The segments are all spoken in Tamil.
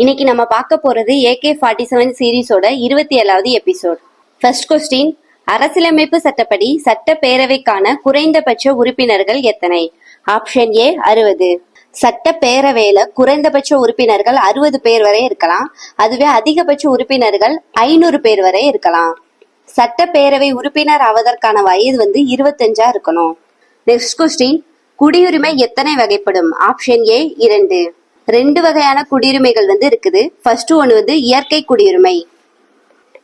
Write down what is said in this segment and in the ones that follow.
இன்னைக்கு நம்ம பார்க்க போறது AK-47 சீரீஸோட 27வது எபிசோட். ஃபர்ஸ்ட் கொஸ்டின், அரசியலமைப்பு சட்டப்படி சட்டப்பேரவைக்கான குறைந்தபட்ச உறுப்பினர்கள் எத்தனை? Option A 60. சட்டப்பேரவையில குறைந்தபட்ச உறுப்பினர்கள் 60 பேர் வரை இருக்கலாம். அதுவே அதிகபட்ச உறுப்பினர்கள் 500 பேர் வரை இருக்கலாம். சட்டப்பேரவை உறுப்பினர் ஆவதற்கான வயது 25 இருக்கணும். நெக்ஸ்ட் கொஸ்டின், குடியுரிமை எத்தனை வகைப்படும்? Option A 2. 2 வகையான குடியுரிமைகள் இருக்குது. ஃபர்ஸ்ட் ஒன் இயற்கை குடியுரிமை,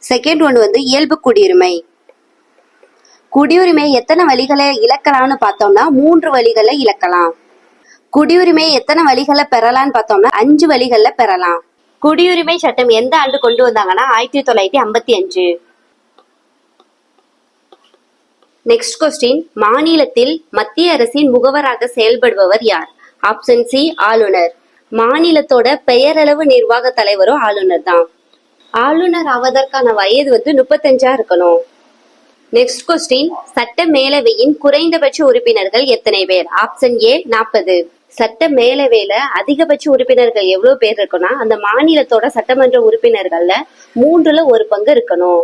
செகண்ட் ஒன் இயல்பு குடியுரிமை. குடியுரிமை எத்தனை வழிகளை இழக்கலாம்னு பார்த்தோம்னா 3 வழிகளை இழக்கலாம். குடியுரிமை எத்தனை வழிகளை பெறலாம்னு பார்த்தோம்னா 5 வழிகள்ல பெறலாம். குடியுரிமை சட்டம் எந்த ஆண்டு கொண்டு வந்தாங்கன்னா 1955. நெக்ஸ்ட் கொஸ்டின், மாநிலத்தில் மத்திய அரசின் முகவராக செயல்படுபவர் யார்? ஆப்ஷன் சி ஆளுநர். மாநிலத்தோட பெயரளவு நிர்வாக தலைவரும் ஆளுநர் தான். ஆளுநர் ஆவதற்கான வயது 35 இருக்கணும். நெக்ஸ்ட் கொஸ்டின், சட்ட மேலவையின் குறைந்தபட்ச உறுப்பினர்கள் எத்தனை பேர்? Option A 40. சட்ட மேலவையில அதிகபட்ச உறுப்பினர்கள் எவ்வளவு பேர் இருக்குன்னா அந்த மாநிலத்தோட சட்டமன்ற உறுப்பினர்கள்ல 1/3 பங்கு இருக்கணும்.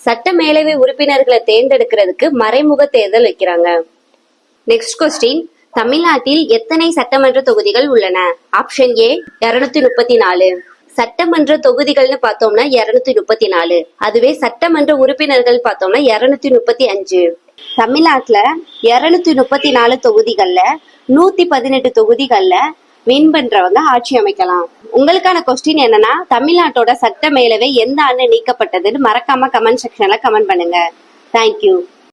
சட்ட மேலவை உறுப்பினர்களை தேர்ந்தெடுக்கிறதுக்கு மறைமுக தேர்தல் வைக்கிறாங்க. நெக்ஸ்ட் கொஸ்டின், தமிழ்நாட்டில் எத்தனை சட்டமன்ற தொகுதிகள் உள்ளன? Option A 234. சட்டமன்ற தொகுதிகள்னு பார்த்தோம்னா 234. அதுவே சட்டமன்ற உறுப்பினர்கள் பார்த்தோம்னா 235. தமிழ்நாட்டுல 234 தொகுதிகள்ல 118 தொகுதிகள்ல வின் பண்றவங்க ஆட்சி அமைக்கலாம். உங்களுக்கான கொஸ்டின் என்னன்னா, தமிழ்நாட்டோட சட்ட மேலவை எந்த ஆண்டு நீக்கப்பட்டதுன்னு மறக்காம கமெண்ட் செக்ஷன்ல கமெண்ட் பண்ணுங்க. தேங்க்யூ.